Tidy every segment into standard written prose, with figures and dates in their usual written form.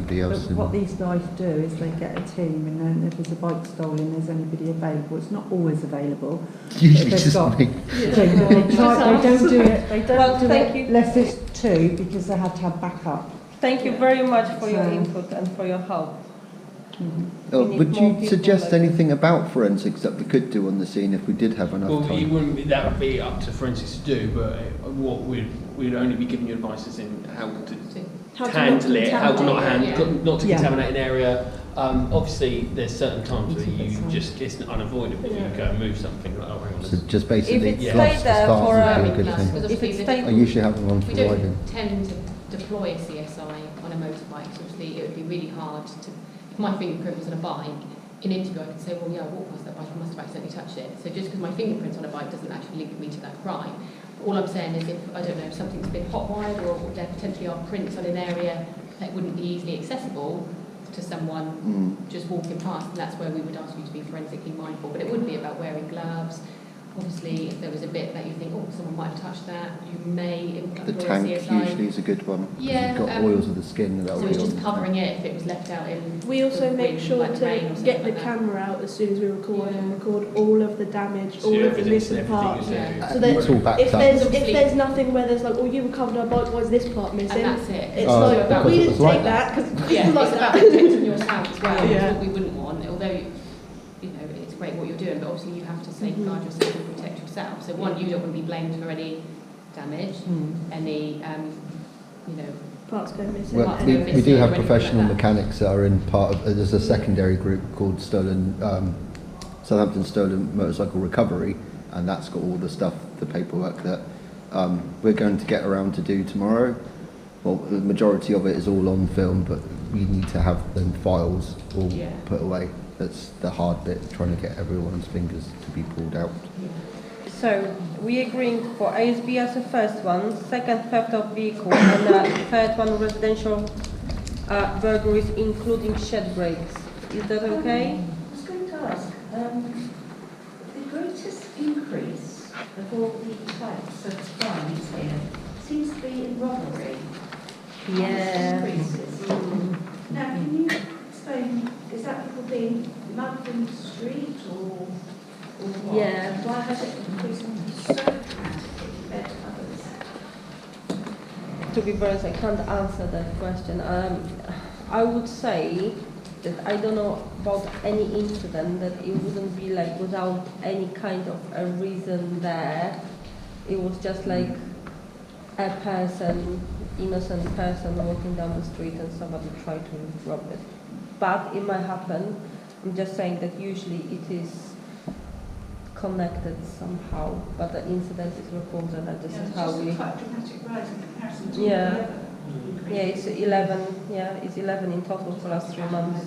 everybody else. But what these guys do is they get a team, and then if there's a bike stolen, there's anybody available. It's not always available. Usually just me. They don't do it. They don't do thank it you. unless it's two, because they have to have backup. Thank you very much for your input and for your help. Would you suggest anything about forensics that we could do on the scene if we did have enough Well, time? that would be up to forensics to do, but what we'd only be giving you advice as in how to handle it, how to not to contaminate an area. Obviously, there's certain times where you just, it's unavoidable. You go and move something like, oh, hang on. So just basically if it gloves stayed to there start for would be a good thing. if it stayed, I usually have them on for we don't riding. tend to deploy a CSI on a motorbike. So obviously, it would be really hard to. If my fingerprint was on a bike, in interview I could say, well, yeah, I walked past that bike, I must have accidentally touched it. So just because my fingerprint's on a bike doesn't actually link me to that crime. All I'm saying is if, I don't know, if something's been hot-wired or there potentially are prints on an area that wouldn't be easily accessible to someone just walking past, and that's where we would ask you to be forensically mindful. But it would be about wearing gloves. Obviously, if there was a bit that you think, oh, someone might have touched that, you may The tank usually is a good one. Yeah, you've got oils of the skin that so it's just covering it if it was left out in. We also make wind, sure like to rain or get something the like camera out as soon as we record and record all of the damage, all of the missing parts. So that it's all backed if up. there's nothing where there's like, oh, you recovered our bike, why is this part missing? And that's it. It's Oh, like, we because it didn't was take like that because Yeah, like it's about that. protecting yourself as well, Yeah. which is what we wouldn't want. Although, you know, it's great what you're doing, but obviously you have to safeguard yourself and protect yourself. So one, you don't want to be blamed for any damage, any, you know, Parts go missing. Well, Parts we go missing do or have anything professional like that. mechanics that are in part of, there's a secondary group called Southampton Stolen Motorcycle Recovery, and that's got all the stuff, the paperwork that we're going to get around to do tomorrow. Well, the majority of it is all on film, but we need to have them files all put away. That's the hard bit, trying to get everyone's fingers to be pulled out. so we agreeing for ASB as the first one, second theft of vehicle, and third one residential burglaries, including shed breaks. Is that okay? I was going to ask, the greatest increase of all the types of crimes here seems to be in robbery. Yeah. Increases. Now, can you explain, is that people being mugged in the street or what? Yeah. Why has it increased so dramatically compared to others? To be honest, I can't answer that question. I would say that I don't know about any incident that it wouldn't be like without any kind of a reason there. It was just like a person, innocent person walking down the street and somebody tried to rob it. But it might happen. I'm just saying that usually it is connected somehow, but the incident is reported and this is how we... quite a dramatic rise in comparison to Yeah. the other. Yeah, it's 11. Yeah, it's 11 in total for the last 3 months.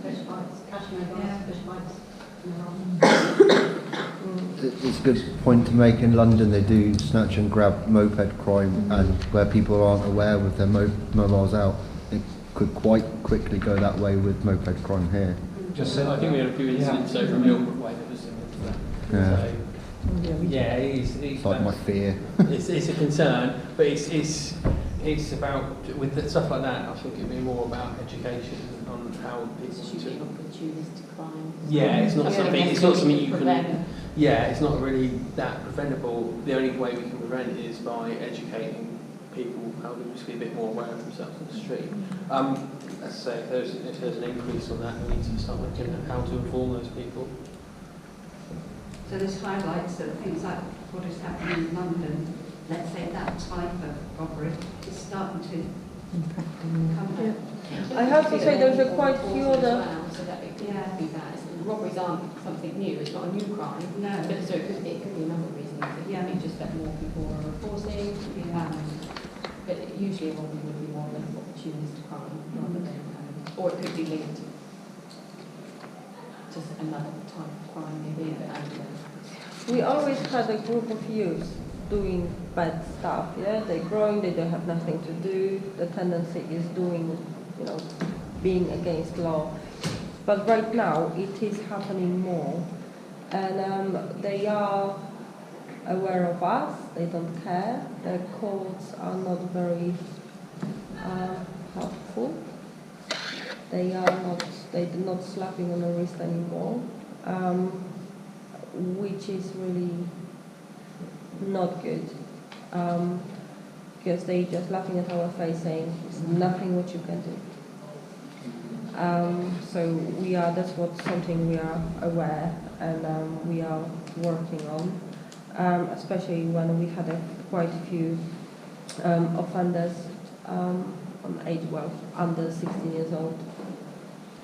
push bikes, cash mobiles, push bikes. It's a good point to make. In London they do snatch and grab moped crime, and where people aren't aware with their mobiles out, it could quite quickly go that way with moped crime here. Just I think we had a few incidents over Milford Way that was similar to that. Yeah. So, yeah, it's Like my fear. it's a concern, but it's about with the stuff like that. I think it'd be more about education on how people. It's usually opportunistic crime. Yeah, it's not something. It's not something you can. prevent. Yeah, it's not really that preventable. The only way we can prevent it is by educating people how to just be a bit more aware of themselves on the street. Let's say if there's an increase on that, we need to start looking at how to inform those people. So this highlights that things like what is happening in London, let's say that type of robbery, is starting to come back. I have to say there's a quite few other... So that it could be that. Robberies aren't something new, it's not a new crime. No. But so it could be a number of reasons. It could be just that more people are reporting. But usually a robbery would be more of an opportunistic crime rather than, or it could be linked to another type of crime maybe. But We always had a group of youths doing bad stuff, yeah? They're growing, they don't have nothing to do. The tendency is doing, being against law. But right now, it is happening more. And they are aware of us, they don't care. The courts are not very helpful. They're not slapping on the wrist anymore, which is really not good. Because they're just laughing at our face saying, "There's nothing what you can do." So that's something we are aware and we are working on, especially when we had quite a few offenders on age, under 16 years old.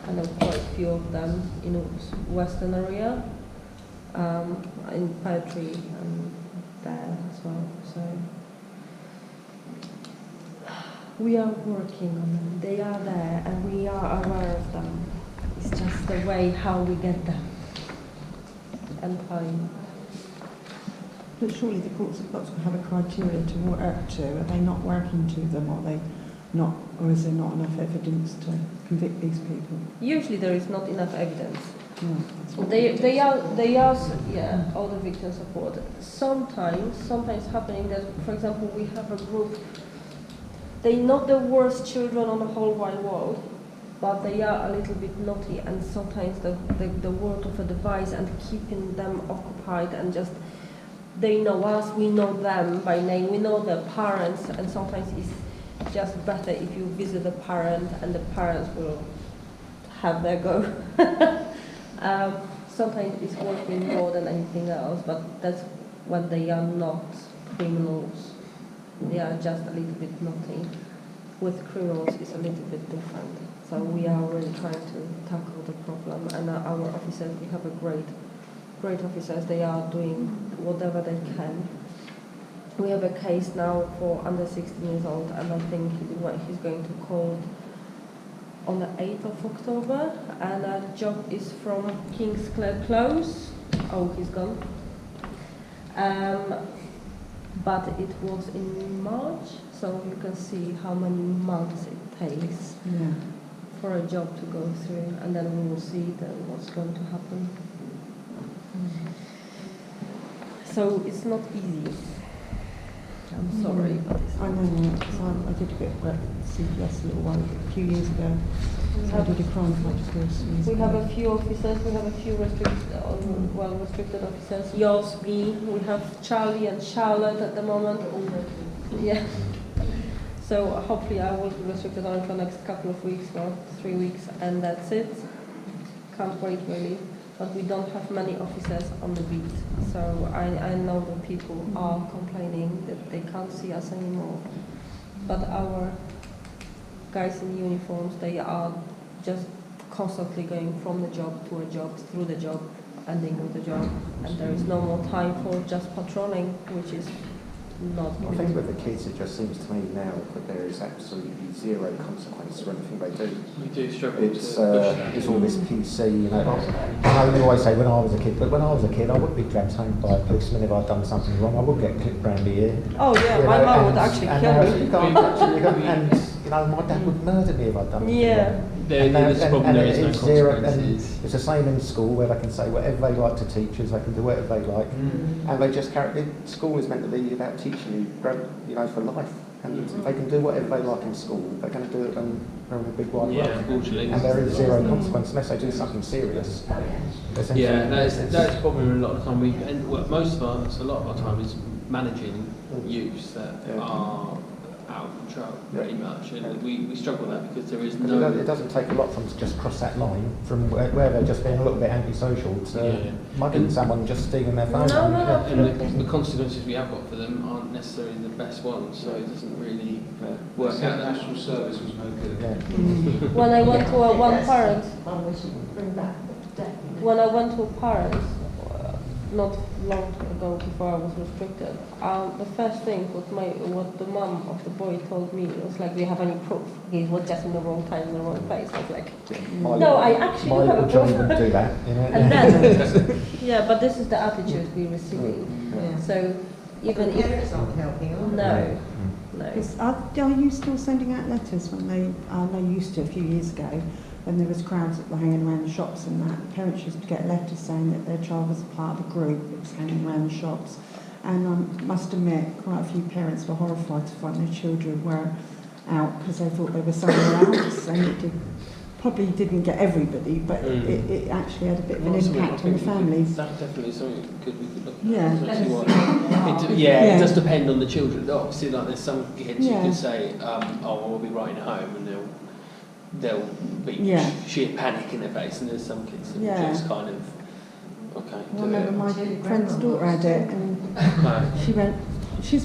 I know quite a few of them in the western area, in Poetry and there as well. So we are working on them. They are there and we are aware of them. It's just the way how we get them and find. But surely the courts have got to have a criteria to work to. Are they not working to them? Are they not, or is there not enough evidence to convict these people? Usually there is not enough evidence. No, They are all the victim support. Sometimes happening that, for example, we have a group. They're not the worst children on the whole wide world, but they are a little bit naughty, and sometimes the word of advice and keeping them occupied and just, they know us, we know them by name, we know their parents, and sometimes it's just better if you visit the parent and the parents will have their go. Sometimes it's working more than anything else, but that's when they are not criminals. They are just a little bit naughty. With criminals, it's a little bit different. So we are really trying to tackle the problem, and our officers, we have a great officers. They are doing whatever they can. We have a case now for under 16 years old, and I think he's going to court on the 8th of October, and the job is from King's Close. Oh, he's gone. But it was in March, so you can see how many months it takes for a job to go through, and then we will see then what's going to happen. So it's not easy. I'm sorry, but it's I know, because I did a bit of work at CPS a few years ago. So I did a crime fighter course. We have a few officers, we have a few restricted officers. Yours, me, we have Charlie and Charlotte at the moment. Yeah. So hopefully I will be restricted only for the next couple of weeks, or 3 weeks, and that's it. Can't wait really. But we don't have many officers on the beat. So I know that people are complaining that they can't see us anymore. But our guys in uniforms, they are just constantly going from the job to a job, through the job, ending with the job, and there is no more time for just patrolling, which is not I think with the kids, it just seems to me now that there is absolutely zero consequence for anything they do. We do struggle it's to all this p.a.c.t, you know. I always say when I was a kid, but when I was a kid, I would be dragged home by a policeman if I'd done something wrong. I would get clipped round the ear. Oh yeah, my mum would actually kill me. You know, my dad would murder me if I'd done something wrong. There's a problem, there is no consequences. It's the same in school where they can say whatever they like to teachers, they can do whatever they like, and they just carry. School is meant to be about teaching you know, for life, and they can do whatever they like in school. They're going to do it when they're in a big wide world, unfortunately. And there is zero consequence unless they do something serious. Yeah, that's the problem. A lot of the time, a lot of our time is managing youths that are out of control, pretty much, and we struggle with that because there is no. It doesn't take a lot from to just cross that line from where they're just being a little bit antisocial to mugging someone, just stealing their phone. And the consequences we have got for them aren't necessarily the best ones, so it doesn't really work out. National service was no good. When I went to one parent, when I went to a parent, not long ago before I was restricted, the first thing what the mum of the boy told me was like, do you have any proof? He was just in the wrong time, in the wrong place. I was like, no, I actually do have a proof. Do that, you know? And then, but this is the attitude we're receiving. So even if parents aren't helping, no. Are you still sending out letters when they used to a few years ago, when there was crowds that were hanging around the shops and that? Parents used to get letters saying that their child was a part of a group that was hanging around the shops. And I must admit, quite a few parents were horrified to find their children were out because they thought they were somewhere else, and probably didn't get everybody, but it actually had a bit of an impact on the families. That's definitely something good we could look at. Yeah. It does depend on the children. Obviously, like there's some kids you could say, we'll be writing home, and they'll be sheer panic in their face, and there's some kids that just kind of, okay. I remember my friend's daughter had it, and she went,